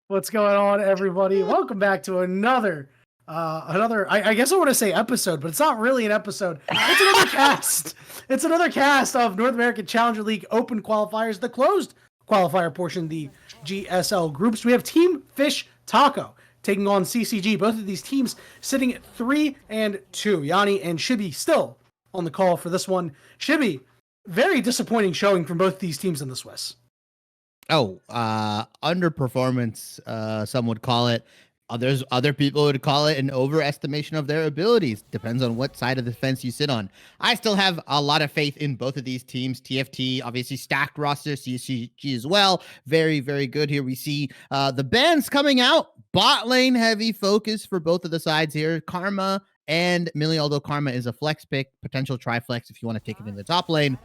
What's going on, everybody? Welcome back to another. I guess I want to say episode, but it's not really an episode. It's another cast. It's another cast of North American Challenger League Open qualifiers, the closed qualifier portion, the GSL groups. We have Team Fish Taco taking on CCG. Both of these teams sitting at 3-2. Yanni and Shibi still on the call for this one. Shibi, very disappointing showing from both these teams in the Swiss. Underperformance, some would call it. Other people would call it an overestimation of their abilities. Depends on what side of the fence you sit on. I still have a lot of faith in both of these teams. TFT, obviously stacked roster, CCG as well. Very, very good here. We see the bans coming out. Bot lane heavy focus for both of the sides here. Karma and Millie, although Karma is a flex pick, potential tri-flex if you want to take it in the top lane.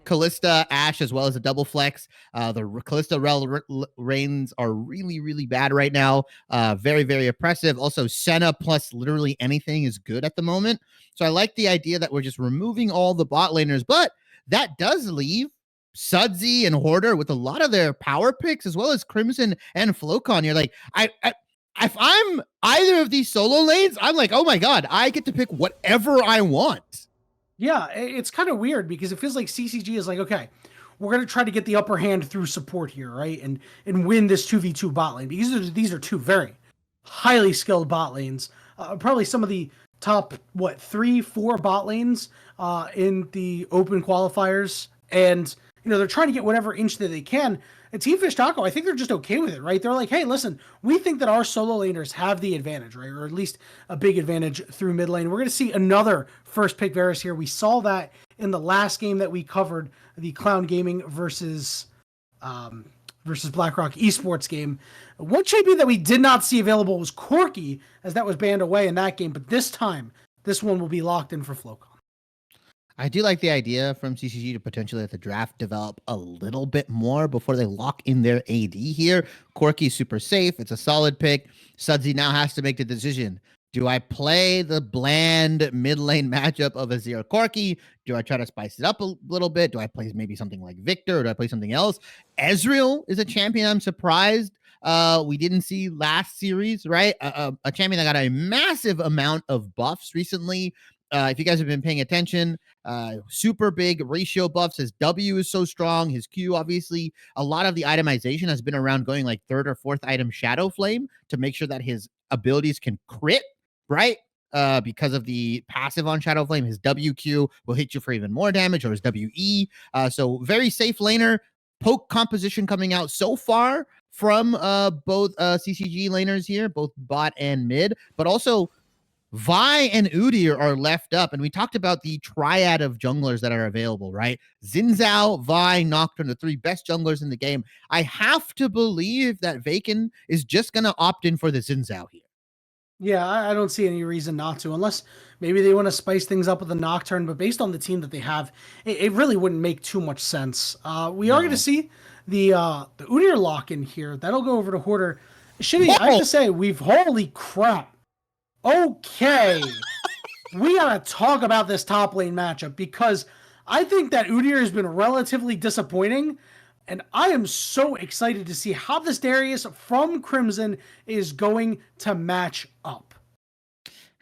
Kalista, Ashe, as well as a double flex. The Kalista reigns are really, really bad right now. Very, very oppressive. Also, Senna plus literally anything is good at the moment. So I like the idea that we're just removing all the bot laners, but that does leave Sudsy and Hoarder with a lot of their power picks, as well as Crimson and Flocon. You're like, if I'm either of these solo lanes, I'm like, oh my God, I get to pick whatever I want. Yeah, it's kind of weird because it feels like CCG is like, okay, we're going to try to get the upper hand through support here, right? And win this 2v2 bot lane. Because these are two very highly skilled bot lanes. Probably some of the top, 3-4 bot lanes in the open qualifiers. And, they're trying to get whatever inch that they can. And Team Fish Taco, I think they're just okay with it, right? They're like, hey, listen, we think that our solo laners have the advantage, right? Or at least a big advantage through mid lane. We're going to see another first pick Varus here. We saw that in the last game that we covered, the Clown Gaming versus BlackRock Esports game. One champion that we did not see available was Corki, as that was banned away in that game. But this time, this one will be locked in for Flocon. I do like the idea from CCG to potentially let the draft develop a little bit more before they lock in their AD here. Corki's super safe. It's a solid pick. Sudsy now has to make the decision. Do I play the bland mid lane matchup of Azir Corki? Do I try to spice it up a little bit? Do I play maybe something like Victor, or do I play something else? Ezreal is a champion I'm surprised we didn't see last series, right? A champion that got a massive amount of buffs recently. If you guys have been paying attention, super big ratio buffs. His W is so strong. His Q, obviously, a lot of the itemization has been around going like third or fourth item Shadow Flame to make sure that his abilities can crit, right? Because of the passive on Shadow Flame, his WQ will hit you for even more damage, or his WE. So very safe laner. Poke composition coming out so far from both CCG laners here, both bot and mid, but also Vi and Udyr are left up, and we talked about the triad of junglers that are available, right? Xin Zhao, Vi, Nocturne, the three best junglers in the game. I have to believe that Vaken is just going to opt in for the Xin Zhao here. Yeah, I don't see any reason not to, unless maybe they want to spice things up with a Nocturne, but based on the team that they have, it really wouldn't make too much sense. We are going to see the Udyr lock in here. That'll go over to Hoarder. Shitty, I have to say, holy crap. Okay, we gotta talk about this top lane matchup, because I think that Udyr has been relatively disappointing, and I am so excited to see how this Darius from Crimson is going to match up.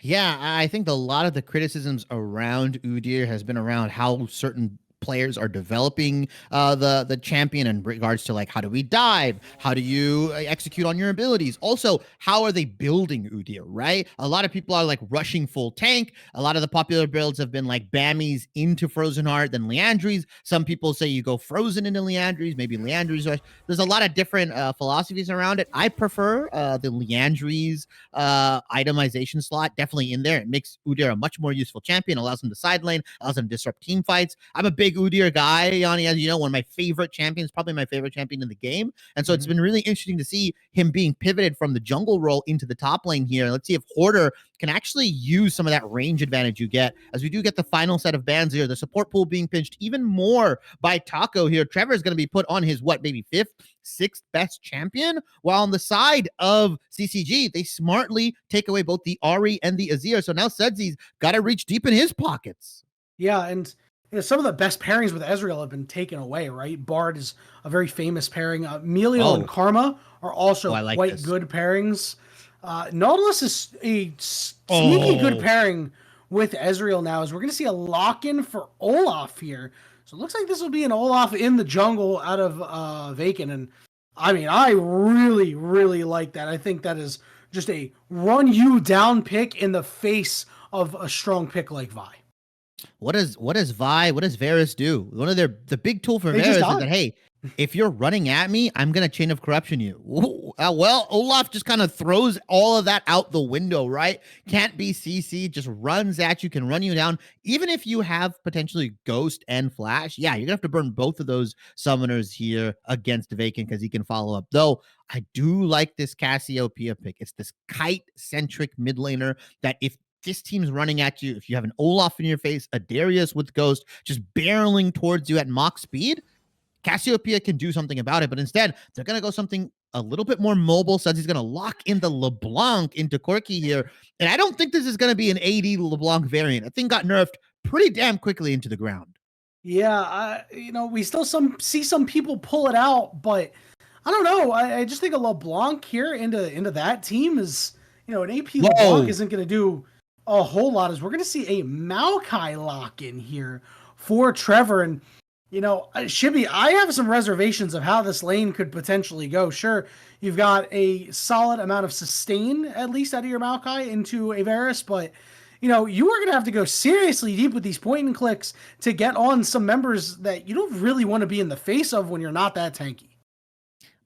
Yeah, I think a lot of the criticisms around Udyr has been around how certain players are developing the champion in regards to like, how do we dive? How do you execute on your abilities? Also, how are they building Udyr, right? A lot of people are like rushing full tank. A lot of the popular builds have been like Bammies into Frozen Heart, then Liandry's. Some people say you go Frozen into Liandry's, maybe Liandry's. There's a lot of different philosophies around it. I prefer the Liandry's itemization slot definitely in there. It makes Udyr a much more useful champion, allows him to side lane, allows him to disrupt team fights. I'm a big Udyr guy, Yanni, as you know, one of my favorite champions, probably my favorite champion in the game. And so it's been really interesting to see him being pivoted from the jungle role into the top lane here. Let's see if Hoarder can actually use some of that range advantage you get, as we do get the final set of bans here. The support pool being pinched even more by Taco here. Trevor is going to be put on his, maybe fifth, sixth best champion, while on the side of CCG, they smartly take away both the Ahri and the Azir. So now Sudsy's got to reach deep in his pockets. Yeah, and some of the best pairings with Ezreal have been taken away, right? Bard is a very famous pairing. Melio and Karma are Oh, also I like quite this. good pairings. Nautilus is a sneaky good Oh, pairing with Ezreal now, as we're going to see a lock-in for Olaf here. So it looks like this will be an Olaf in the jungle out of Vacant. And I mean, I really, really like that. I think that is just a run you down pick in the face of a strong pick like Vi. what does Varus do? One of the big tool for They just Varus is die. that, hey, if you're running at me, I'm gonna chain of corruption you. Well, Olaf just kind of throws all of that out the window, right? Can't be CC, just runs at you, can run you down. Even if you have potentially Ghost and Flash, yeah, you're gonna have to burn both of those summoners here against Vacant because he can follow up. Though I do like this Cassiopeia pick. It's this kite-centric mid laner that if this team's running at you, if you have an Olaf in your face, a Darius with Ghost just barreling towards you at Mach speed, Cassiopeia can do something about it. But instead, they're going to go something a little bit more mobile. Suds he's going to lock in the LeBlanc into Corki here. And I don't think this is going to be an AD LeBlanc variant. I think got nerfed pretty damn quickly into the ground. Yeah, we still see some people pull it out, but I don't know. I just think a LeBlanc here into that team is, an AP LeBlanc Whoa. isn't going to do a whole lot. As we're going to see a Maokai lock in here for Trevor. And, Shibby, I have some reservations of how this lane could potentially go. Sure, you've got a solid amount of sustain, at least out of your Maokai into a Varus, but you are going to have to go seriously deep with these point and clicks to get on some members that you don't really want to be in the face of when you're not that tanky.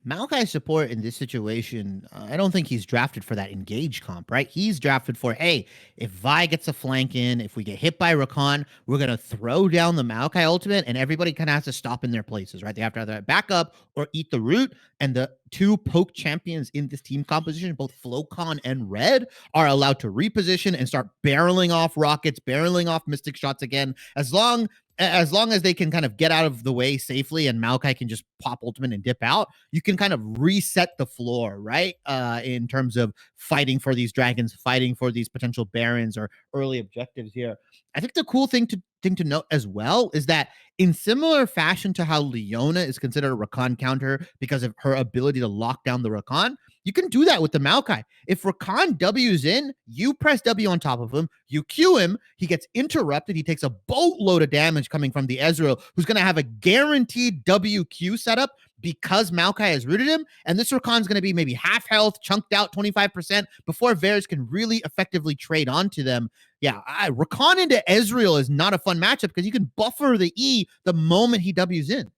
Maokai's support in this situation, I don't think he's drafted for that engage comp, right? He's drafted for, hey, if Vi gets a flank in, if we get hit by Rakan, we're going to throw down the Maokai ultimate, and everybody kind of has to stop in their places, right? They have to either back up or eat the root, and the two poke champions in this team composition, both Flocon and Red, are allowed to reposition and start barreling off rockets, barreling off mystic shots again, as long as they can kind of get out of the way safely and Maokai can just pop ultimate and dip out, you can kind of reset the floor, right? In terms of fighting for these dragons, fighting for these potential barons or early objectives here. I think the cool thing to note as well is that in similar fashion to how Leona is considered a Rakan counter because of her ability to lock down the Rakan, you can do that with the Maokai. If Rakan W's in, you press W on top of him, you Q him, he gets interrupted, he takes a boatload of damage coming from the Ezreal, who's going to have a guaranteed WQ setup because Maokai has rooted him, and this Rakan's going to be maybe half health, chunked out 25% before Varus can really effectively trade onto them. Yeah, Rakan into Ezreal is not a fun matchup because you can buffer the E the moment he W's in.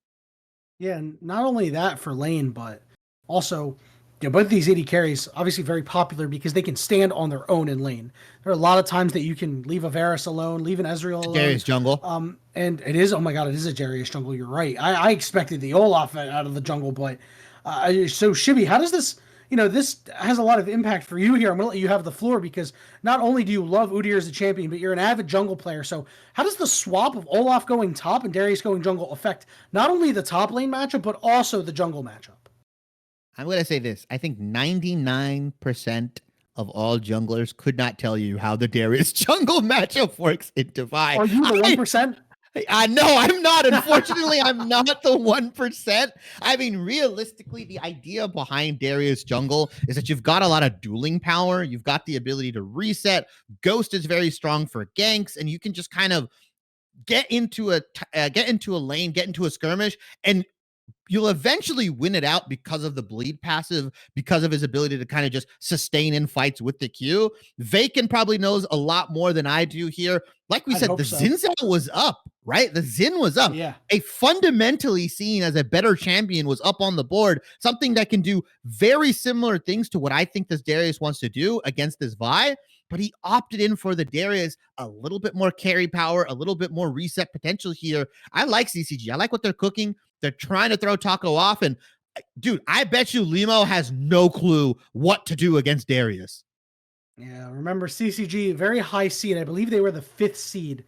Yeah, and not only that for lane, but also, both of these AD carries obviously very popular because they can stand on their own in lane. There are a lot of times that you can leave a Varus alone, leave an Ezreal alone. Darius jungle. And it is, oh my god, it is a Darius jungle. You're right. I expected the Olaf out of the jungle, but so Shibby, how does this? This has a lot of impact for you here. I'm gonna let you have the floor because not only do you love Udyr as a champion, but you're an avid jungle player. So how does the swap of Olaf going top and Darius going jungle affect not only the top lane matchup, but also the jungle matchup? I'm going to say this. I think 99% of all junglers could not tell you how the Darius jungle matchup works in Defy. Are you the 1%? No, I'm not. Unfortunately, I'm not the 1%. I mean, realistically, the idea behind Darius jungle is that you've got a lot of dueling power. You've got the ability to reset. Ghost is very strong for ganks, and you can just kind of get into a lane, get into a skirmish, and you'll eventually win it out because of the bleed passive, because of his ability to kind of just sustain in fights with the Q. Vacant probably knows a lot more than I do here. Like we said, the Zinzao was up, right? The Zin was up. Yeah. A fundamentally seen as a better champion was up on the board, something that can do very similar things to what I think this Darius wants to do against this Vi. But he opted in for the Darius, a little bit more carry power, a little bit more reset potential here. I like CCG. I like what they're cooking. They're trying to throw Taco off. And dude, I bet you Limo has no clue what to do against Darius. Yeah, remember CCG, very high seed. I believe they were the 5th seed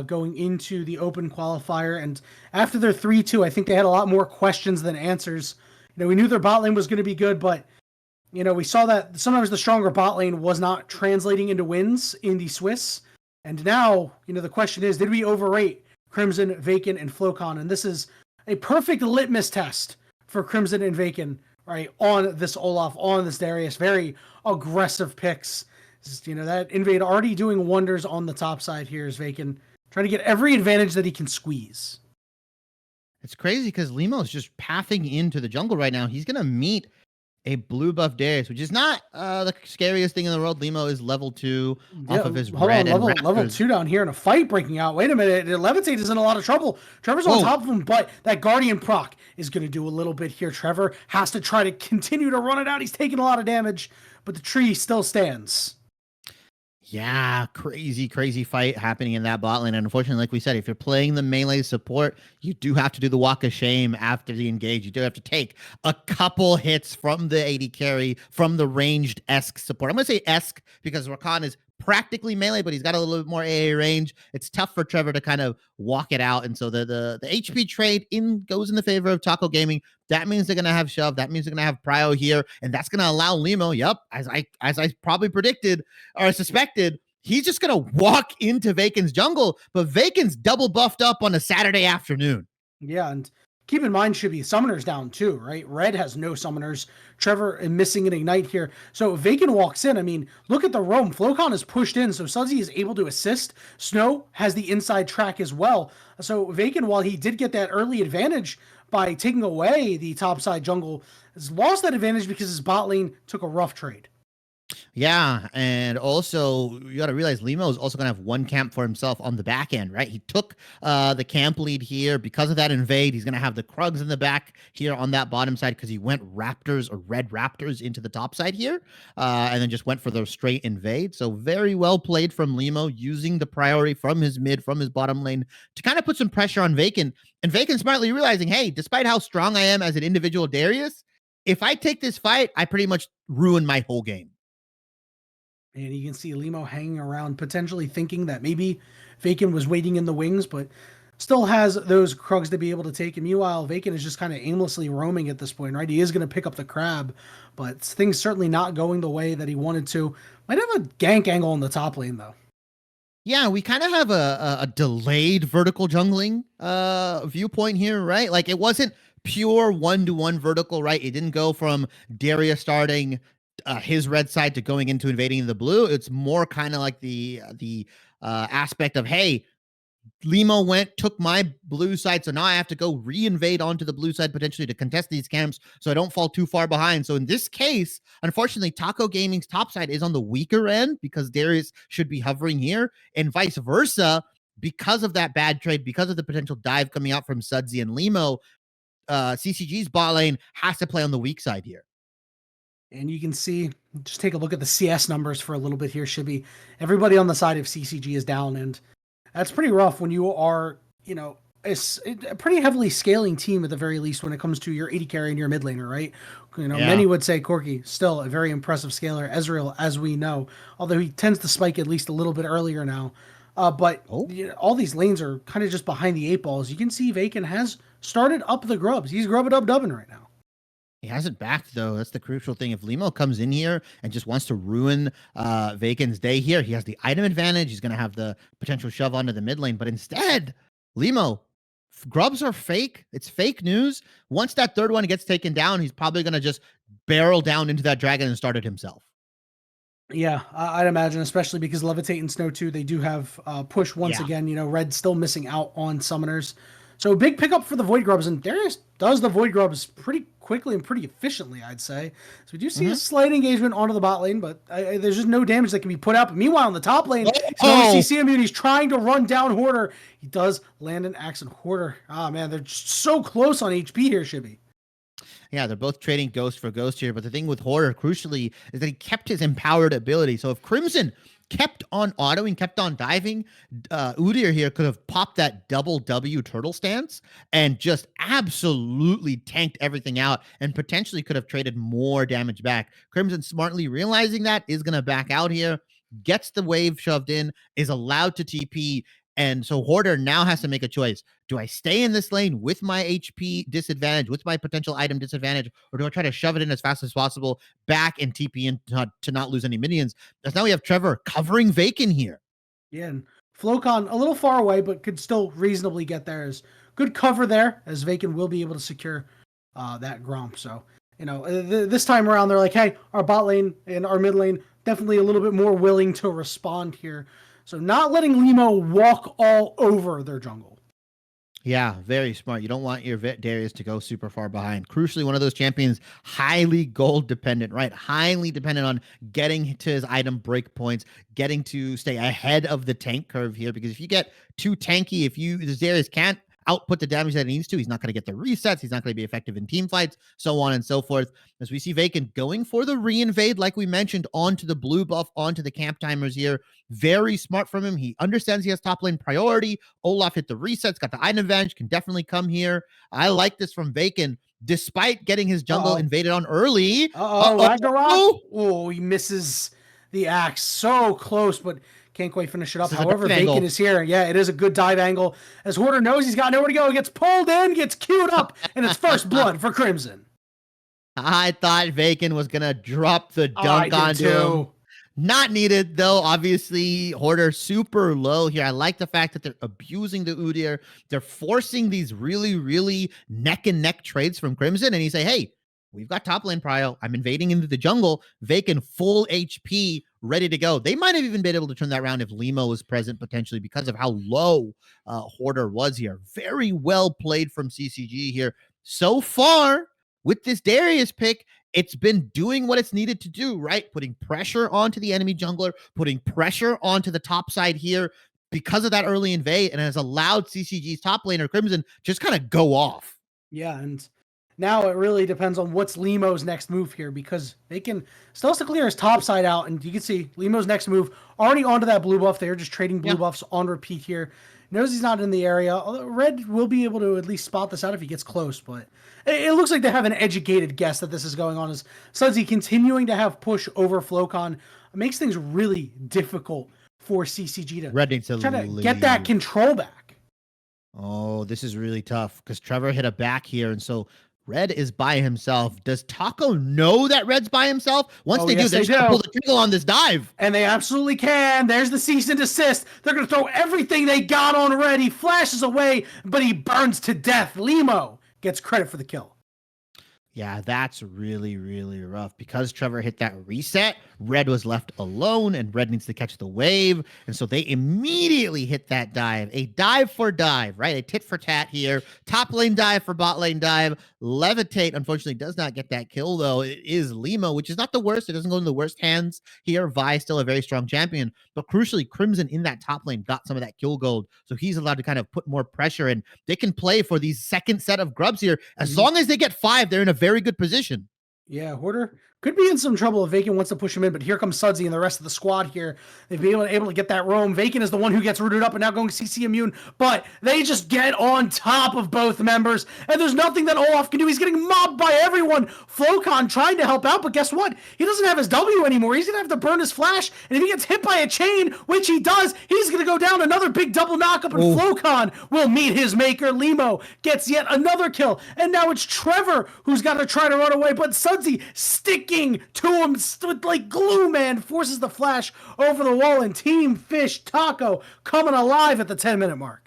going into the open qualifier. And after their 3-2, I think they had a lot more questions than answers. We knew their bot lane was going to be good, but we saw that sometimes the stronger bot lane was not translating into wins in the Swiss. And now, the question is, did we overrate Crimson, Vacant, and Flocon? And this is a perfect litmus test for Crimson and Vacant right, on this Olaf, on this Darius. Very aggressive picks. That invade already doing wonders on the top side here is Vaken trying to get every advantage that he can squeeze. It's crazy because Limo's just pathing into the jungle right now. He's going to meet a blue buff Darius, which is not the scariest thing in the world. Limo is level 2 Yeah, off of his hold red on, and level Raptors. 2 down here and a fight breaking out. Wait a minute, Levitate is in a lot of trouble. Trevor's on Whoa. top of him, but that Guardian proc is going to do a little bit here. Trevor has to try to continue to run it out. He's taking a lot of damage, but the tree still stands. Yeah, crazy fight happening in that bot lane. And unfortunately, like we said, if you're playing the melee support, you do have to do the walk of shame after the engage. You do have to take a couple hits from the AD carry, from the ranged-esque support. I'm going to say esque because Rakan is practically melee, but he's got a little bit more AA range. It's tough for Trevor to kind of walk it out. And so the HP trade goes in the favor of Taco Gaming. That means they're going to have shove. That means they're going to have prio here. And that's going to allow Limo, as I probably predicted or suspected, he's just going to walk into Vaken's jungle. But Vaken's double buffed up on a Saturday afternoon. Yeah, and keep in mind, should be summoners down too, right? Red has no summoners. Trevor is missing an ignite here. So Vaken walks in. I mean, look at the roam. Flocon is pushed in, so Sudsy is able to assist. Snow has the inside track as well. So Vaken, while he did get that early advantage by taking away the topside jungle, has lost that advantage because his bot lane took a rough trade. Yeah, and also you got to realize Limo is also going to have one camp for himself on the back end, right? He took the camp lead here because of that invade. He's going to have the Krugs in the back here on that bottom side because he went Raptors or Red Raptors into the top side here, and then just went for the straight invade. So very well played from Limo, using the priority from his mid, from his bottom lane to kind of put some pressure on Vaken. And Vaken smartly realizing, hey, despite how strong I am as an individual Darius, if I take this fight, I pretty much ruin my whole game. And you can see Limo hanging around, potentially thinking that maybe Vaken was waiting in the wings, but still has those Krugs to be able to take. And meanwhile, Vaken is just kind of aimlessly roaming at this point, right? He is going to pick up the crab, but things certainly not going the way that he wanted to. Might have a gank angle in the top lane, though. Yeah, we kind of have a delayed vertical jungling viewpoint here, right? Like it wasn't pure 1-to-1 vertical, right? It didn't go from Darius starting his red side to going into invading the blue. It's more kind of like the aspect of, hey, Limo took my blue side, so now I have to go re-invade onto the blue side potentially to contest these camps so I don't fall too far behind. So in this case, unfortunately, Taco Gaming's top side is on the weaker end because Darius should be hovering here, and vice versa. Because of that bad trade, because of the potential dive coming out from Sudsy and Limo, CCG's bot lane has to play on the weak side here. And you can see, just take a look at the CS numbers for a little bit here, Shibby. Everybody on the side of CCG is down, and that's pretty rough when you are, a pretty heavily scaling team at the very least when it comes to your AD carry and your mid laner, right? Yeah. Many would say Corki, still a very impressive scaler. Ezreal, as we know, although he tends to spike at least a little bit earlier now. But all these lanes are kind of just behind the 8 balls. You can see Vaken has started up the grubs. He's grubbing up dubbing right now. He hasn't backed, though. That's the crucial thing. If Limo comes in here and just wants to ruin Vaken's day here, he has the item advantage. He's going to have the potential shove onto the mid lane. But instead, Limo, grubs are fake. It's fake news. Once that third one gets taken down, he's probably going to just barrel down into that dragon and start it himself. Yeah, I'd imagine, especially because Levitate and Snow 2, they do have push once again. Red still missing out on summoners. So big pickup for the Void Grubs, and Darius does the Void Grubs pretty quickly and pretty efficiently, I'd say. So we do see a slight engagement onto the bot lane, but there's just no damage that can be put out. But meanwhile, in the top lane, CC immune, he's trying to run down Hoarder. He does land an axe on Hoarder. Ah, man, they're just so close on HP here, Shibby. Yeah, they're both trading ghost for ghost here. But the thing with Hoarder, crucially, is that he kept his empowered ability. So if Crimson kept on autoing, kept on diving, Udyr here could have popped that double W turtle stance and just absolutely tanked everything out and potentially could have traded more damage back. Crimson smartly realizing that is going to back out here, gets the wave shoved in, is allowed to TP. And so Hoarder now has to make a choice. Do I stay in this lane with my HP disadvantage, with my potential item disadvantage, or do I try to shove it in as fast as possible back and TP in to not lose any minions? Because now we have Trevor covering Vaken here. Yeah, and Flocon a little far away, but could still reasonably get there. As good cover there, as Vaken will be able to secure that Gromp. So This time around, they're like, hey, our bot lane and our mid lane definitely a little bit more willing to respond here. So not letting Limo walk all over their jungle. Yeah, very smart. You don't want your Darius to go super far behind. Crucially, one of those champions, highly gold dependent, right? Highly dependent on getting to his item break points, getting to stay ahead of the tank curve here. Because if you get too tanky, this Darius can't output the damage that he needs to, he's not going to get the resets. He's not going to be effective in team fights, so on and so forth. As we see Vacant going for the reinvade, like we mentioned, onto the blue buff, onto the camp timers here. Very smart from him. He understands he has top lane priority. Olaf hit the resets, got the item advantage, can definitely come here. I like this from Vacant, despite getting his jungle invaded on early. Ragnarok. Oh, he misses the axe. So close, but can't quite finish it up. However, Vacant is here. Yeah, it is a good dive angle. As Hoarder knows he's got nowhere to go. He gets pulled in, gets queued up, and it's first blood for Crimson. I thought Vacant was going to drop the dunk onto him. Not needed, though. Obviously, Hoarder super low here. I like the fact that they're abusing the Udyr. They're forcing these really, really neck-and-neck trades from Crimson, and you say, hey, we've got top lane prio. I'm invading into the jungle. Vacant full HP, ready to go. They might have even been able to turn that around if Limo was present, potentially, because of how low Hoarder was here. Very well played from CCG here. So far, with this Darius pick, it's been doing what it's needed to do, right? Putting pressure onto the enemy jungler, putting pressure onto the top side here because of that early invade, and has allowed CCG's top laner Crimson just kind of go off. Yeah, and now it really depends on what's Limo's next move here, because they can still has to clear his top side out, and you can see Limo's next move already onto that blue buff. They're just trading blue buffs on repeat here. Knows he's not in the area. Red will be able to at least spot this out if he gets close, but it looks like they have an educated guess that this is going on. As Sudsy continuing to have push over Flocon makes things really difficult for CCG to try to get that control back. Oh, this is really tough because Trevor hit a back here, and so Red is by himself. Does Taco know that Red's by himself? Once they do, they're just going to pull the trigger on this dive. And they absolutely can. There's the cease and desist. They're going to throw everything they got on Red. He flashes away, but he burns to death. Limo gets credit for the kill. Yeah, that's really, really rough. Because Trevor hit that reset, Red was left alone, and Red needs to catch the wave. And so they immediately hit that dive. A dive for dive, right? A tit for tat here. Top lane dive for bot lane dive. Levitate, unfortunately, does not get that kill, though. It is Limo, which is not the worst. It doesn't go in the worst hands here. Vi still a very strong champion. But crucially, Crimson in that top lane got some of that kill gold. So he's allowed to kind of put more pressure, and they can play for these second set of grubs here. As long as they get 5, they're in a very good position. Yeah, Hoarder could be in some trouble if Vacant wants to push him in, but here comes Sudsy and the rest of the squad here. They've been able to get that roam. Vacant is the one who gets rooted up and now going CC immune, but they just get on top of both members, and there's nothing that Olaf can do. He's getting mobbed by everyone. Flocon trying to help out, but guess what? He doesn't have his W anymore. He's going to have to burn his flash, and if he gets hit by a chain, which he does, he's going to go down. Another big double knockup, and Flocon will meet his maker. Limo gets yet another kill, and now it's Trevor who's got to try to run away, but Sudsy sticking to him like glue, man, forces the flash over the wall, and Team Fish Taco coming alive at the 10-minute mark.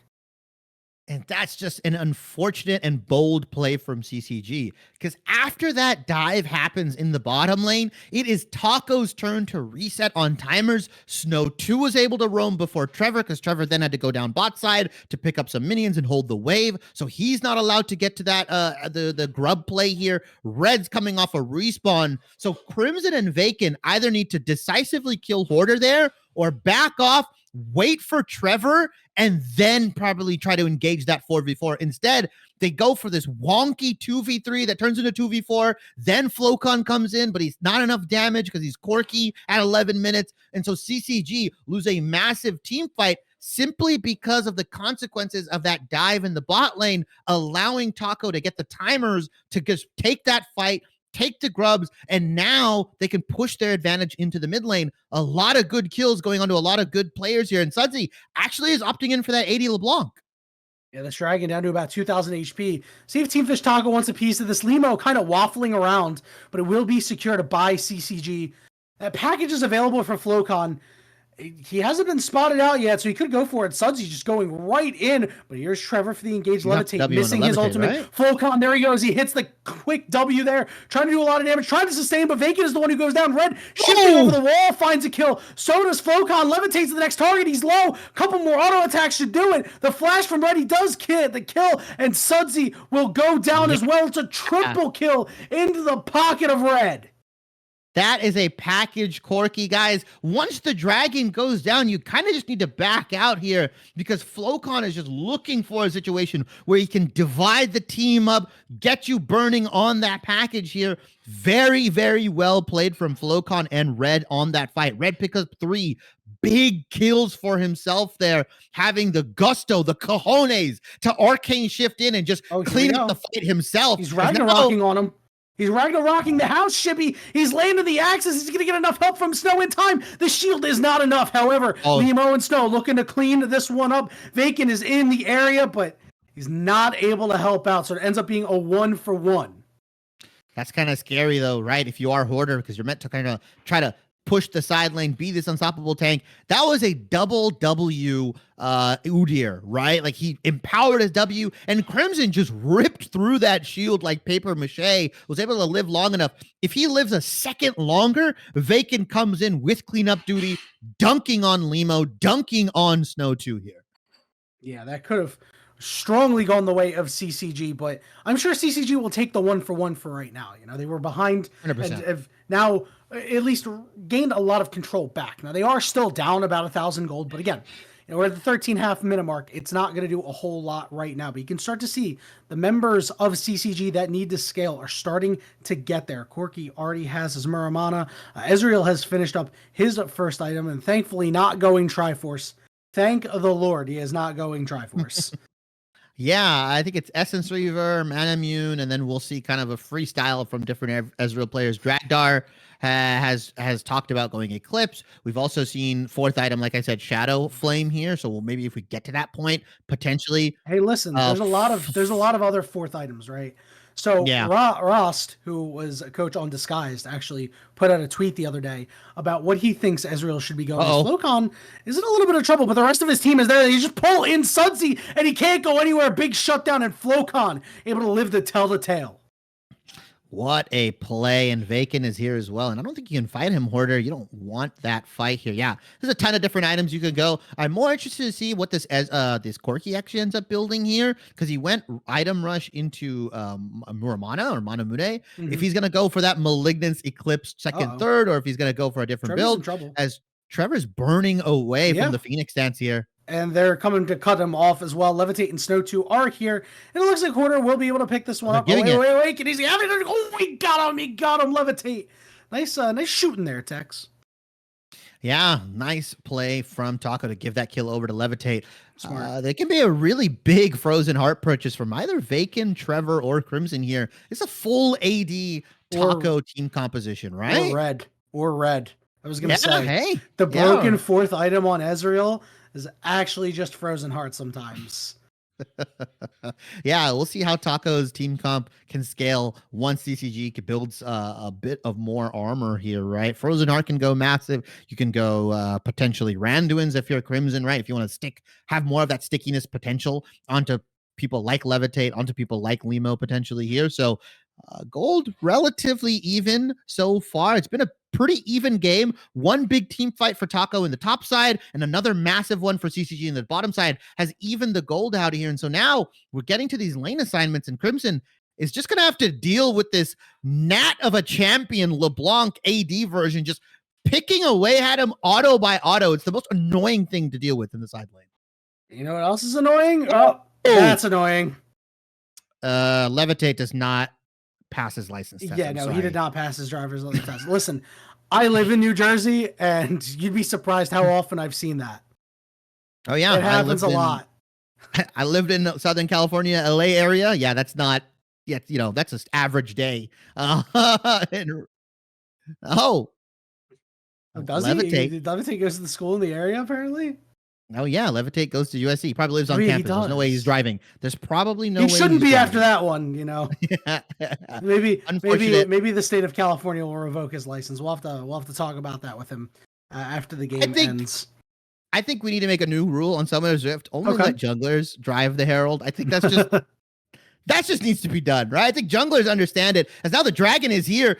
And that's just an unfortunate and bold play from CCG, because after that dive happens in the bottom lane, it is Taco's turn to reset on timers. Snow 2 was able to roam before Trevor, because Trevor then had to go down bot side to pick up some minions and hold the wave. So he's not allowed to get to that the grub play here. Red's coming off a respawn. So Crimson and Vacant either need to decisively kill Hoarder there or back off, wait for Trevor, and then probably try to engage that 4v4. Instead, they go for this wonky 2v3 that turns into 2v4. Then Flocon comes in, but he's not enough damage because he's Corky at 11 minutes. And so CCG lose a massive team fight simply because of the consequences of that dive in the bot lane, allowing Taco to get the timers to just take that fight, take the grubs, and now they can push their advantage into the mid lane. A lot of good kills going on to a lot of good players here, and Sudsy actually is opting in for that 80 LeBlanc. Yeah, this dragon down to about 2,000 HP. See if Team Fish Taco wants a piece of this. Limo kind of waffling around, but it will be secure to buy CCG. That package is available for Flocon. He hasn't been spotted out yet, so he could go for it. Sudsy just going right in, but here's Trevor for the engaged levitate, missing his ultimate. Right? Flocon, there he goes. He hits the quick W there, trying to do a lot of damage, trying to sustain, but Vacant is the one who goes down. Red shifting over the wall, finds a kill. So does Flocon, levitates to the next target. He's low. A couple more auto attacks should do it. The flash from Red, he does get the kill, and Sudsy will go down as well. It's a triple kill into the pocket of Red. That is a package, Corky, guys. Once the dragon goes down, you kind of just need to back out here because Flocon is just looking for a situation where he can divide the team up, get you burning on that package here. Very, very well played from Flocon and Red on that fight. Red picks up 3 big kills for himself there, having the gusto, the cojones to arcane shift in and just clean up the fight himself. He's Ragnarocking on him. He's Ragnarocking the house, Shippy. He's landing the axes. He's going to get enough help from Snow in time. The shield is not enough. However, Nemo and Snow looking to clean this one up. Vacant is in the area, but he's not able to help out. So it ends up being a 1-for-1. That's kind of scary, though, right? If you are Hoarder, because you're meant to kind of try to push the side lane, be this unstoppable tank. That was a double W Udyr, right? Like he empowered his W, and Crimson just ripped through that shield like paper mache, was able to live long enough. If he lives a second longer, Vacant comes in with cleanup duty, dunking on Limo, dunking on Snow 2 here. Yeah, that could have strongly gone the way of CCG, but I'm sure CCG will take the 1-for-1 for right now. You know, they were behind 100%. and have now at least gained a lot of control back. Now they are still down about 1,000 gold, but again, you know, we're at the 13.5 minute mark. It's not going to do a whole lot right now, but you can start to see the members of CCG that need to scale are starting to get there. Corky already has his Muramana. Ezreal has finished up his first item, and thankfully not going Triforce. Thank the Lord he is not going Triforce. Yeah, I think it's Essence Reaver, Manamune, and then we'll see kind of a freestyle from different Ezreal players. Drakdar has talked about going Eclipse. We've also seen 4th item, like I said, Shadow Flame here. So maybe if we get to that point, potentially. Hey, listen, there's a lot of other 4th items, right? So yeah. Rost, who was a coach on Disguised, actually put out a tweet the other day about what he thinks Ezreal should be going. Flocon is in a little bit of trouble, but the rest of his team is there. He just pull in Sudsy, and he can't go anywhere. Big shutdown, and Flocon able to live to tell the tale. What a play, and Vacant is here as well. And I don't think you can fight him, Hoarder. You don't want that fight here. Yeah, there's a ton of different items you could go. I'm more interested to see what this Corky actually ends up building here, because he went item rush into Muramana or Manamune. Mm-hmm. If he's going to go for that Malignance Eclipse second, third, or if he's going to go for a different build, as Trevor's burning away from the Phoenix dance here. And they're coming to cut him off as well. Levitate and Snow 2 are here. And it looks like Hoarder will be able to pick this one up. Wait. Can he have it? Oh, he got him. Levitate. Nice shooting there, Tex. Yeah, nice play from Taco to give that kill over to Levitate. There can be a really big Frozen Heart purchase from either Vacant, Trevor, or Crimson here. It's a full AD Taco team composition, right? Or red. I was going to say, hey, the broken 4th item on Ezreal is actually just Frozen Heart sometimes. Yeah, we'll see how Taco's team comp can scale once CCG builds a bit of more armor here, right? Frozen Heart can go massive. You can go potentially Randuin's if you're Crimson, right? If you want to have more of that stickiness potential onto people like Levitate, onto people like Limo potentially here. So gold relatively even so far. It's been a pretty even game. One big team fight for Taco in the top side and another massive one for CCG in the bottom side has evened the gold out here. And so now we're getting to these lane assignments, and Crimson is just going to have to deal with this gnat of a champion LeBlanc AD version just picking away at him auto by auto. It's the most annoying thing to deal with in the side lane. You know what else is annoying? Oh, that's annoying. Levitate does not pass his license test. Yeah, he did not pass his driver's license test. Listen, I live in New Jersey, and you'd be surprised how often I've seen that. Oh, yeah. It happens a lot. I lived in Southern California, LA area. Yeah, that's not yet, that's an average day. Does Levitate. he? Levitate goes to the school in the area, apparently? Oh, yeah. Levitate goes to USC. He probably lives on campus. There's no way he's driving. There's probably no way. He shouldn't be driving. After that one, Yeah. Maybe the state of California will revoke his license. We'll have to talk about that with him after the game ends. I think we need to make a new rule on Summoner's Rift. Only let junglers drive the Herald. I think that's just that just needs to be done, right? I think junglers understand it. As now the dragon is here.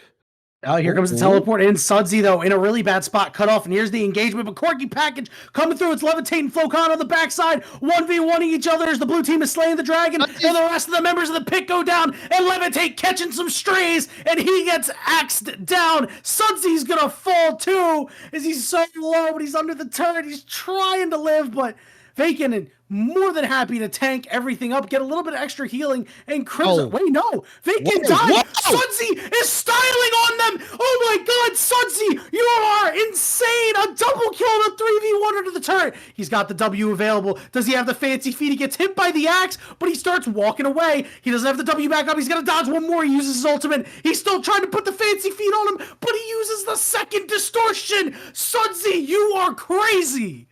Oh, here comes the teleport in. Sudsy, though, in a really bad spot, cut off, and here's the engagement. But Corki package coming through. It's levitating Flocon on the backside. 1v1ing each other as the blue team is slaying the dragon, and the rest of the members of the pit go down, and Levitate catching some strays, and he gets axed down. Sudsy's gonna fall too, as he's so low, but he's under the turret. He's trying to live, but Vacant and more than happy to tank everything up, get a little bit of extra healing, and Crimson. Wait, no. Vacant died. Sudsy is styling on them. Oh my god, Sudsy, you are insane. A double kill and a 3v1 under the turret. He's got the W available. Does he have the fancy feet? He gets hit by the axe, but he starts walking away. He doesn't have the W back up. He's going to dodge one more. He uses his ultimate. He's still trying to put the fancy feet on him, but he uses the second distortion. Sudsy, you are crazy.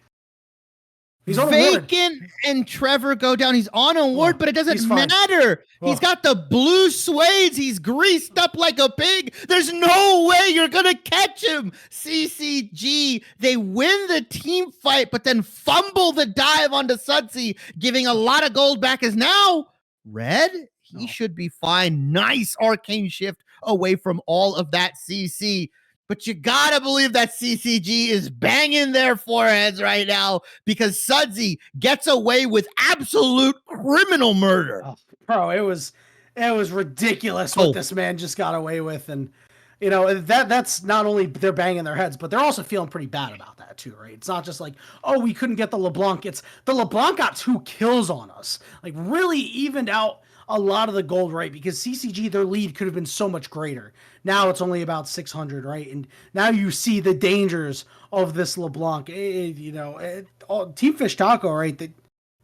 He's on Vacant and Trevor go down. He's on a ward, but it doesn't matter. He's got the blue suede. He's greased up like a pig. There's no way you're going to catch him. CCG, they win the team fight, but then fumble the dive onto Sudsy, giving a lot of gold back. Is now red. He should be fine. Nice arcane shift away from all of that CC. But you gotta believe that CCG is banging their foreheads right now because Sudsy gets away with absolute criminal murder. Oh, bro, it was ridiculous what this man just got away with, and you know that's not only they're banging their heads, but they're also feeling pretty bad about that too, right? It's not just like, oh, we couldn't get the LeBlanc. It's the LeBlanc got 2 kills on us, like really evened out a lot of the gold, right? Because CCG, their lead could have been so much greater. Now it's only about 600, right? And now you see the dangers of this LeBlanc. Team Fish Taco, right?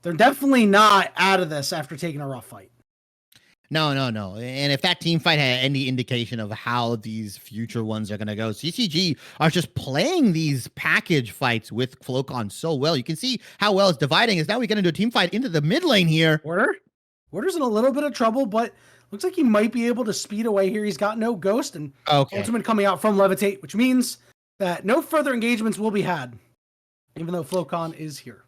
They're definitely not out of this after taking a rough fight. No. And if that team fight had any indication of how these future ones are going to go, CCG are just playing these package fights with Flocon so well. You can see how well it's dividing. As now we get into a team fight into the mid lane here. Order's in a little bit of trouble, but looks like he might be able to speed away here. He's got no ghost and ultimate coming out from Levitate, which means that no further engagements will be had, even though Flocon is here.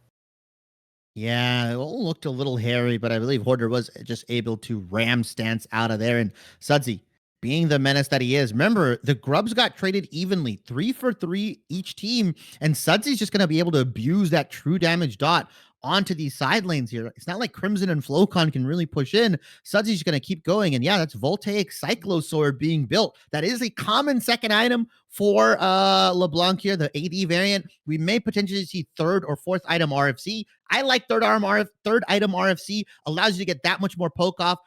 Yeah, it all looked a little hairy, but I believe Hoarder was just able to ram stance out of there. And Sudsy, being the menace that he is, remember, the Grubs got traded evenly, 3 for 3 each team, and Sudsy's just going to be able to abuse that true damage dot onto these side lanes here. It's not like Crimson and Flocon can really push in. Sudsy's going to keep going. And yeah, that's Voltaic Cyclo Sword being built. That is a common second item for LeBlanc here, the AD variant. We may potentially see 3rd or 4th item RFC. I like 3rd item RFC. Allows you to get that much more poke off.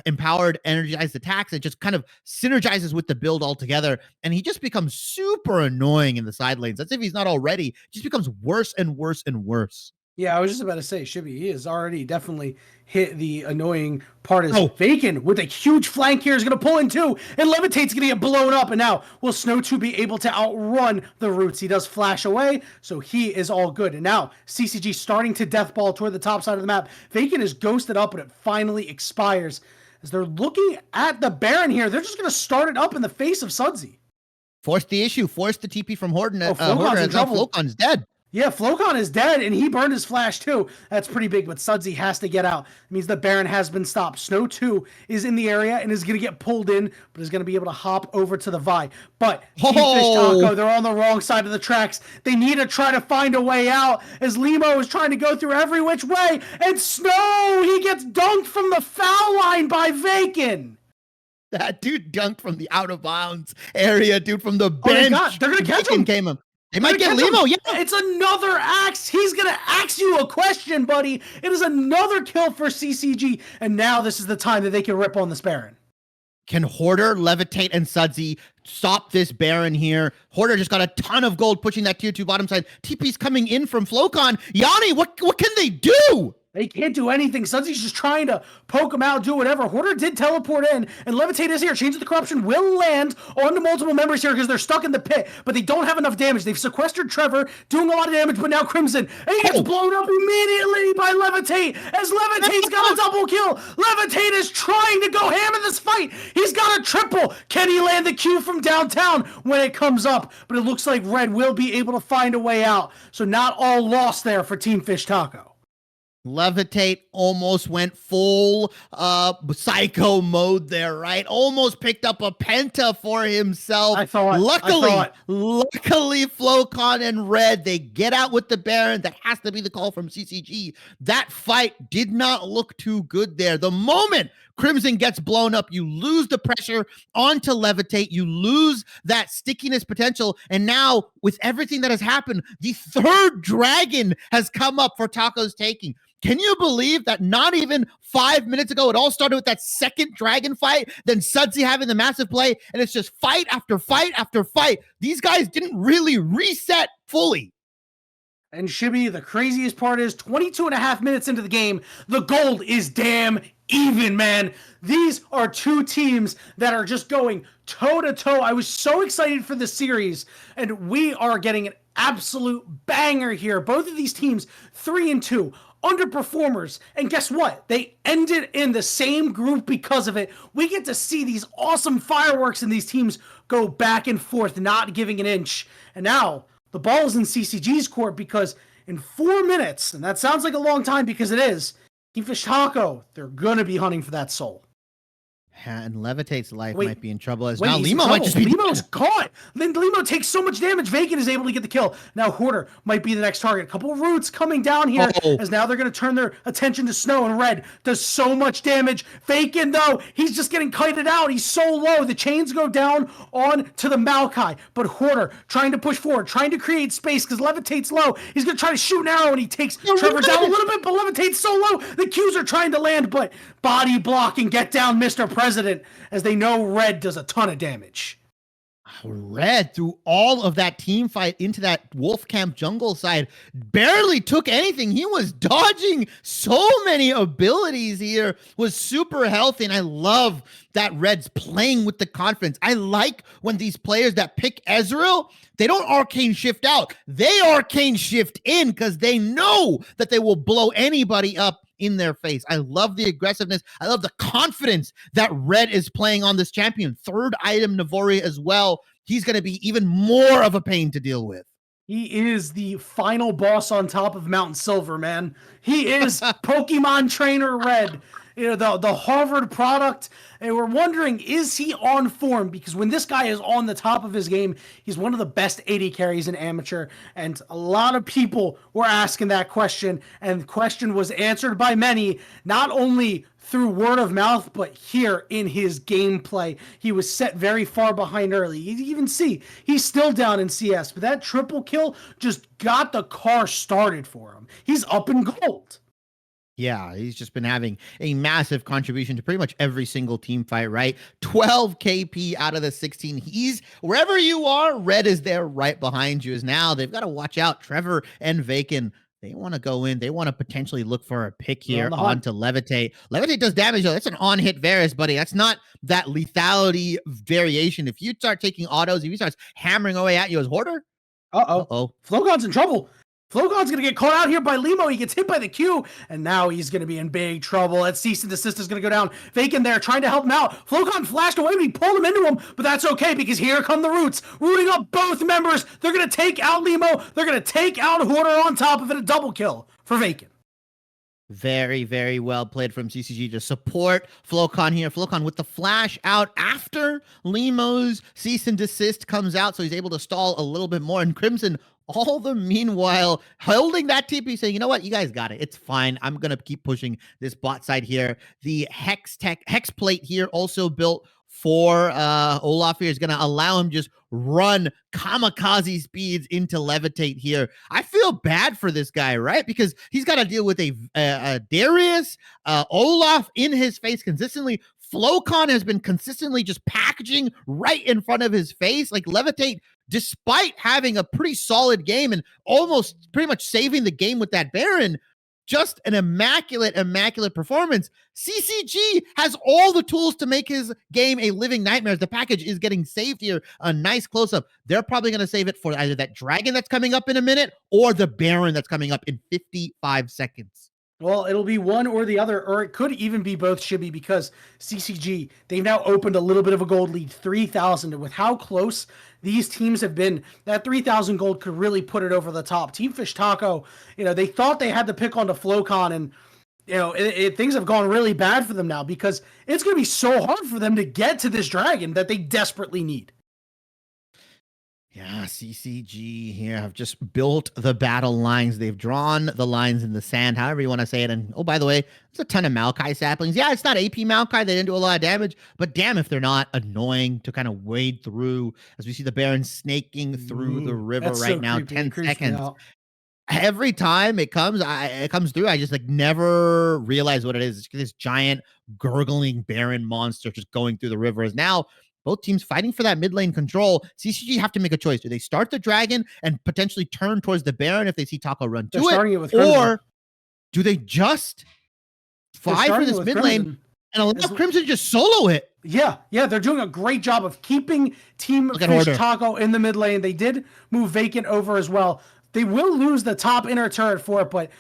Empowered energized attacks. It just kind of synergizes with the build altogether, and he just becomes super annoying in the side lanes. That's if he's not already. Just becomes worse and worse and worse. Yeah, I was just about to say, Shibby, he has already definitely hit the annoying part. Is Vacant with a huge flank here is going to pull in too, and Levitate's going to get blown up, and now will Snow 2 be able to outrun the Roots? He does flash away, so he is all good. And now CCG starting to deathball toward the top side of the map. Vacant is ghosted up, and it finally expires. As they're looking at the Baron here, they're just going to start it up in the face of Sudsy. Force the issue, force the TP from Horton. Flocon's dead. Yeah, Flocon is dead, and he burned his flash too. That's pretty big, but Sudsy has to get out. It means the Baron has been stopped. Snow 2 is in the area and is going to get pulled in, but is going to be able to hop over to the Vi. But Team Fish Taco, they're on the wrong side of the tracks. They need to try to find a way out, as Limo is trying to go through every which way, and Snow, he gets dunked from the foul line by Vacant. That dude dunked from the out of bounds area, dude, from the bench. They're going to catch him. They might get Limo, yeah. It's another axe. He's going to ask you a question, buddy. It is another kill for CCG, and now this is the time that they can rip on this Baron. Can Hoarder, Levitate, and Sudsy stop this Baron here? Hoarder just got a ton of gold pushing that tier 2 bottom side. TP's coming in from Flocon. Yanni, what can they do? They can't do anything. Sudsey's just trying to poke him out, do whatever. Hoarder did teleport in, and Levitate is here. Change of the Corruption will land onto multiple members here because they're stuck in the pit, but they don't have enough damage. They've sequestered Trevor, doing a lot of damage, but now Crimson, and he gets blown up immediately by Levitate, as Levitate's got a double kill. Levitate is trying to go ham in this fight. He's got a triple. Can he land the Q from downtown when it comes up? But it looks like Red will be able to find a way out. So not all lost there for Team Fish Taco. Levitate almost went full psycho mode there, right? Almost picked up a penta for himself. Luckily, Flocon and Red, they get out with the Baron. That has to be the call from CCG. That fight did not look too good there. The moment Crimson gets blown up, you lose the pressure onto Levitate, you lose that stickiness potential, and now with everything that has happened, the third dragon has come up for Taco's taking. Can you believe that not even 5 minutes ago, it all started with that second dragon fight, then Sudsey having the massive play, and it's just fight after fight after fight. These guys didn't really reset fully. And Shibby, the craziest part is 22 and a half minutes into the game, the gold is damn even, man. These are two teams that are just going toe-to-toe. I was so excited for this series, and we are getting an absolute banger here. Both of these teams, 3-2. Underperformers, and guess what? They ended in the same group because of it. We get to see these awesome fireworks and these teams go back and forth, not giving an inch. And now the ball is in CCG's court because in 4 minutes, and that sounds like a long time because it is, Team Fish Taco, they're gonna be hunting for that soul. And Levitate's life might be in trouble as well. Limo might just be Limo's caught. Then Limo takes so much damage. Vacant is able to get the kill. Now Hoarder might be the next target. A couple of roots coming down here as now they're going to turn their attention to Snow, and Red does so much damage. Vacant, though, he's just getting kited out. He's so low. The chains go down on to the Maokai. But Hoarder trying to push forward, trying to create space because Levitate's low. He's going to try to shoot an arrow, and he takes Trevor down a little bit, but Levitate's so low. The Qs are trying to land, but body block and get down Mr. President, as they know Red does a ton of damage. Red, through all of that team fight into that Wolf Camp jungle side, barely took anything. He was dodging so many abilities here, was super healthy, and I love that Red's playing with the confidence. I like when these players that pick Ezreal, they don't arcane shift out. They arcane shift in because they know that they will blow anybody up in their face. I love the aggressiveness. I love the confidence that Red is playing on this champion. Third item, Navori as well. He's going to be even more of a pain to deal with. He is the final boss on top of Mount Silver, man. He is Pokemon Trainer Red. You know, the Harvard product, and we're wondering, is he on form? Because when this guy is on the top of his game, he's one of the best AD carries in amateur, and a lot of people were asking that question, and the question was answered by many, not only through word of mouth, but here in his gameplay. He was set very far behind early. You even see, he's still down in CS, but that triple kill just got the car started for him. He's up in gold. Yeah, he's just been having a massive contribution to pretty much every single team fight, right? 12 KP out of the 16. He's wherever you are, Red is there right behind you. Is now they've got to watch out. Trevor and Vacant, they want to go in. They want to potentially look for a pick here onto Levitate. Levitate does damage, though. That's an on-hit Varus, buddy. That's not that lethality variation. If you start taking autos, if he starts hammering away at you as Hoarder, Flocon's in trouble. Flocon's going to get caught out here by Limo. He gets hit by the Q, and now he's going to be in big trouble. That cease and desist is going to go down. Vacant there trying to help him out. Flocon flashed away, but he pulled him into him, but that's okay because here come the Roots, rooting up both members. They're going to take out Limo. They're going to take out Hoarder on top of it. A double kill for Vacant. Very, very well played from CCG to support Flocon here. Flocon with the flash out after Limo's cease and desist comes out, so he's able to stall a little bit more. And Crimson, all the meanwhile, holding that TP, saying, you know what, you guys got it. It's fine. I'm going to keep pushing this bot side here. The Hex plate here also built for Olaf here is going to allow him just run kamikaze speeds into Levitate here. I feel bad for this guy, right? Because he's got to deal with a Darius, Olaf in his face consistently. Flocon has been consistently just packaging right in front of his face. Like Levitate, despite having a pretty solid game and almost pretty much saving the game with that Baron, just an immaculate performance. CCG has all the tools to make his game a living nightmare. The package is getting saved here. A nice close-up. They're probably going to save it for either that dragon that's coming up in a minute or the Baron that's coming up in 55 seconds. Well, it'll be one or the other, or it could even be both, Shibby, because CCG, they've now opened a little bit of a gold lead, 3,000. And with how close these teams have been, that 3,000 gold could really put it over the top. Team Fish Taco, they thought they had the pick onto Flowcon, and things have gone really bad for them now because it's going to be so hard for them to get to this dragon that they desperately need. Yeah, CCG here have just built the battle lines. They've drawn the lines in the sand, however you want to say it. And, oh, by the way, there's a ton of Maokai saplings. Yeah, it's not AP Maokai. They didn't do a lot of damage. But damn if they're not annoying to kind of wade through as we see the Baron snaking through the river right now. Creepy. 10 seconds. Every time it comes through, I just never realize what it is. It's this giant gurgling Baron monster just going through the river. Is now both teams fighting for that mid lane control. CCG have to make a choice. Do they start the dragon and potentially turn towards the Baron if they see Taco run to it? Or do they just fight for this mid lane and allow Crimson to just solo it? Yeah, they're doing a great job of keeping Team Fish Taco in the mid lane. They did move Vacant over as well. They will lose the top inner turret for it, but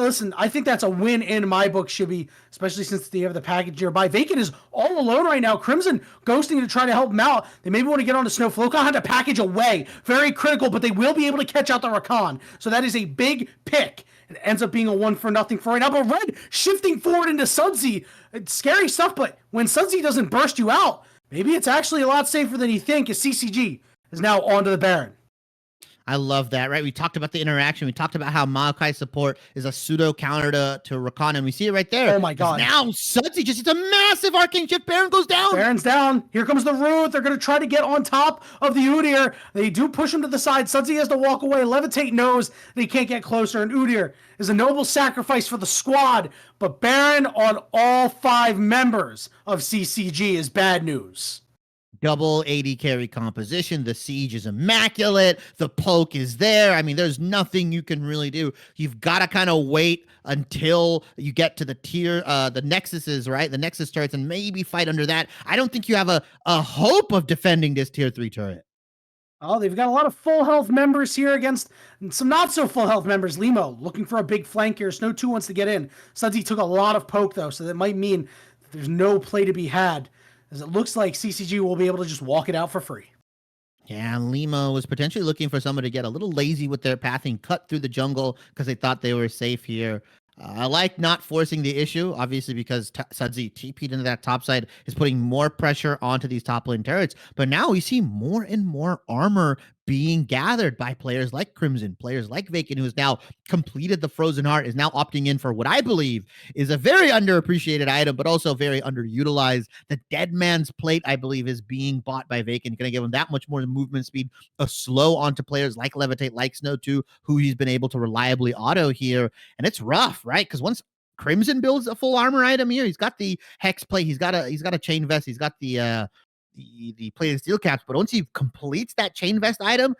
listen, I think that's a win in my book, Shibby, especially since they have the package nearby. Vacant is all alone right now. Crimson ghosting to try to help him out. They maybe want to get on to Snow. Flowcon had to package away. Very critical, but they will be able to catch out the Rakan. So that is a big pick. It ends up being a 1-0 for right now. But Red shifting forward into Sudsy. It's scary stuff, but when Sudsy doesn't burst you out, maybe it's actually a lot safer than you think, as CCG is now onto the Baron. I love that, right? We talked about the interaction. We talked about how Maokai support is a pseudo counter to Rakan, and we see it right there. Oh my god. Now Sudsy just, it's a massive arcane shift. Baron goes down. Baron's down. Here comes the root. They're going to try to get on top of the Udyr. They do push him to the side. Sudsy has to walk away. Levitate knows that he can't get closer, and Udyr is a noble sacrifice for the squad, but Baron on all 5 members of CCG is bad news. Double AD carry composition. The siege is immaculate. The poke is there. I mean, there's nothing you can really do. You've got to kind of wait until you get to the tier, the Nexuses, right? The Nexus turrets, and maybe fight under that. I don't think you have a hope of defending this tier 3 turret. Oh, they've got a lot of full health members here against some not so full health members. Limo looking for a big flank here. Snow 2 wants to get in. Sudsy took a lot of poke, though, so that might mean there's no play to be had, as it looks like CCG will be able to just walk it out for free. Yeah, Limo was potentially looking for someone to get a little lazy with their pathing, cut through the jungle because they thought they were safe here. I like not forcing the issue, obviously, because Sudsy TP'd into that top side is putting more pressure onto these top lane turrets. But now we see more and more armor being gathered by players like Crimson, players like Vacant, who has now completed the Frozen Heart, is now opting in for what I believe is a very underappreciated item, but also very underutilized. The Dead Man's Plate, I believe, is being bought by Vacant. Going to give him that much more movement speed, a slow onto players like Levitate, like Snow 2, who he's been able to reliably auto here. And it's rough, right? Because once Crimson builds a full armor item here, he's got the Hex Plate, he's got a chain vest, he's got the plated steel caps, but once he completes that chain vest item,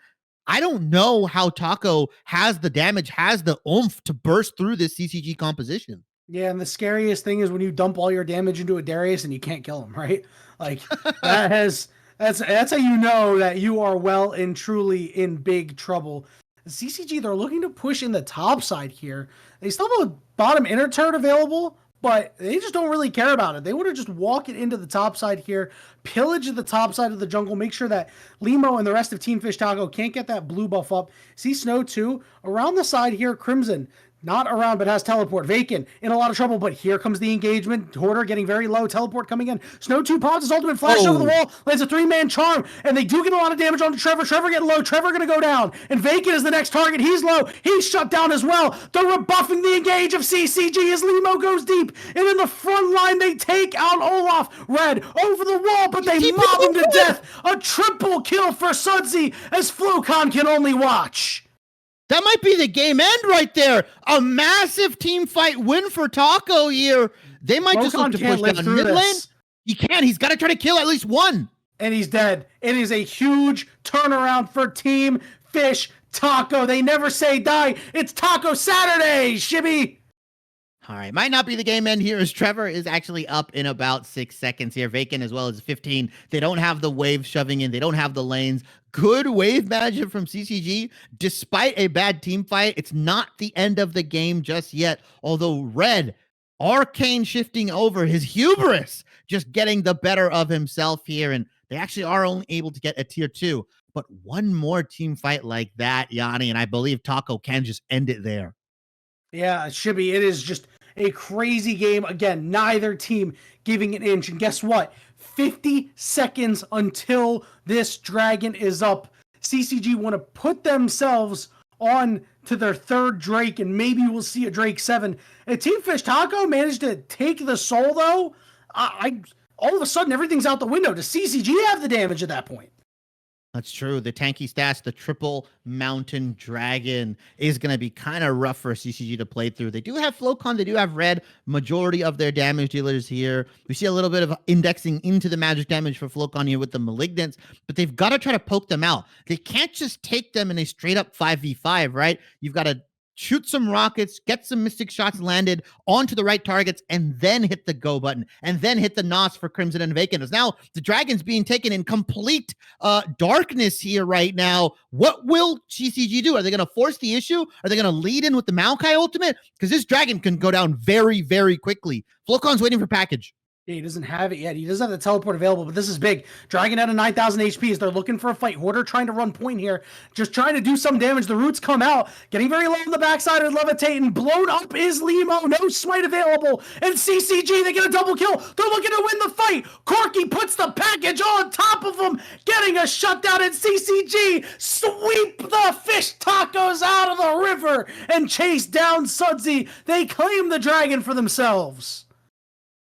I don't know how Taco has the damage, has the oomph to burst through this CCG composition. Yeah, and the scariest thing is when you dump all your damage into a Darius and you can't kill him, right? Like that's how you know that you are well and truly in big trouble. CCG, they're looking to push in the top side here. They still have a bottom inner turret available, but they just don't really care about it. They want to just walk it into the top side here, pillage the top side of the jungle, make sure that Limo and the rest of Team Fish Taco can't get that blue buff up. See Snow 2 around the side here, Crimson. Not around, but has teleport. Vacant in a lot of trouble, but here comes the engagement. Hoarder getting very low. Teleport coming in. Snow 2 pops his ultimate flash over the wall. Lands a 3-man charm, and they do get a lot of damage onto Trevor. Trevor getting low. Trevor going to go down, and Vacant is the next target. He's low. He's shut down as well. They're rebuffing the engage of CCG as Limo goes deep, and in the front line they take out Olaf. Red over the wall, but they mob him to death. A triple kill for Sudsy as Flowcon can only watch. That might be the game end right there. A massive team fight win for Taco here. They might just look to push down mid lane. He can't. He's got to try to kill at least one. And he's dead. It is a huge turnaround for Team Fish Taco. They never say die. It's Taco Saturday, Shibby. All right, might not be the game end here as Trevor is actually up in about 6 seconds here. Vacant as well as 15. They don't have the wave shoving in. They don't have the lanes. Good wave management from CCG. Despite a bad team fight, it's not the end of the game just yet. Although Red, Arcane shifting over, his hubris just getting the better of himself here. And they actually are only able to get a tier 2. But one more team fight like that, Yanni, and I believe Taco can just end it there. Yeah, Shibby, it is just a crazy game. Again, neither team giving an inch. And guess what? 50 seconds until this dragon is up. CCG want to put themselves on to their third Drake, and maybe we'll see a Drake 7. And Team Fish Taco managed to take the soul, though. I all of a sudden, everything's out the window. Does CCG have the damage at that point? That's true. The tanky stats, the triple mountain dragon is going to be kind of rough for CCG to play through. They do have Flocon. They do have red. Majority of their damage dealers here. We see a little bit of indexing into the magic damage for Flocon here with the malignants, but they've got to try to poke them out. They can't just take them in a straight up 5v5, right? You've got to shoot some rockets, get some mystic shots landed onto the right targets, and then hit the go button, and then hit the NOS for Crimson and Vacant. As now the Dragon's being taken in complete darkness here right now. What will CCG do? Are they going to force the issue? Are they going to lead in with the Maokai ultimate? Because this Dragon can go down very, very quickly. Flocon's waiting for package. Yeah, he doesn't have it yet. He doesn't have the teleport available, but this is big. Dragon out of 9,000 HP as they're looking for a fight. Hoarder trying to run point here, just trying to do some damage. The roots come out, getting very low on the backside of levitating. Blown up is Limo. No smite available. And CCG, they get a double kill. They're looking to win the fight. Corky puts the package on top of them, getting a shutdown. And CCG sweep the fish tacos out of the river and chase down Sudsy. They claim the dragon for themselves.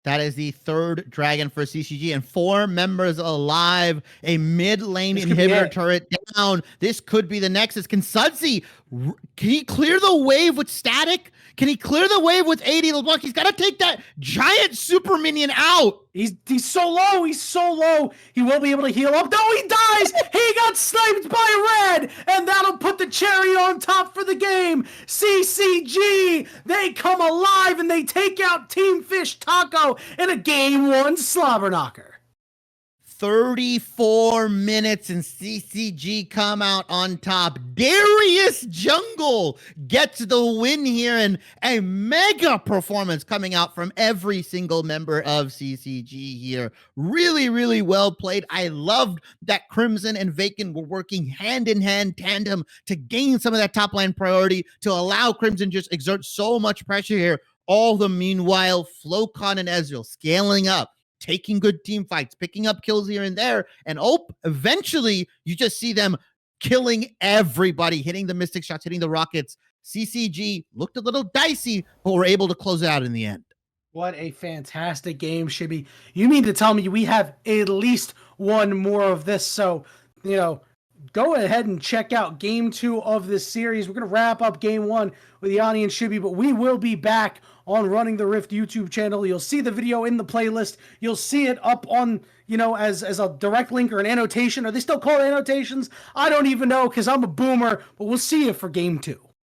That is the third dragon for CCG and 4 members alive. A mid lane inhibitor turret down. This could be the Nexus. Can Sudsy, can he clear the wave with static? Can he clear the wave with 80 LeBlanc? He's got to take that giant super minion out. He's so low. He's so low. He won't be able to heal up. No, he dies. He got sniped by Red, and that'll put the cherry on top for the game. CCG, they come alive, and they take out Team Fish Taco in a Game 1 slobber knocker. 34 minutes and CCG come out on top. Darius Jungle gets the win here, and a mega performance coming out from every single member of CCG here. Really, really well played. I loved that Crimson and Vacant were working hand in hand tandem to gain some of that top line priority to allow Crimson just exert so much pressure here. All the meanwhile, Flocon and Ezreal scaling up, taking good team fights, picking up kills here and there, and eventually you just see them killing everybody, hitting the mystic shots, hitting the rockets. CCG looked a little dicey, but were able to close it out in the end. What a fantastic game, Shibby. You mean to tell me we have at least one more of this? So, go ahead and check out Game 2 of this series. We're going to wrap up Game 1 with Yanni and Shibby, but we will be back on Running the Rift YouTube channel. You'll see the video in the playlist. You'll see it up on, as a direct link or an annotation. Are they still called annotations? I don't even know because I'm a boomer, but we'll see you for Game 2.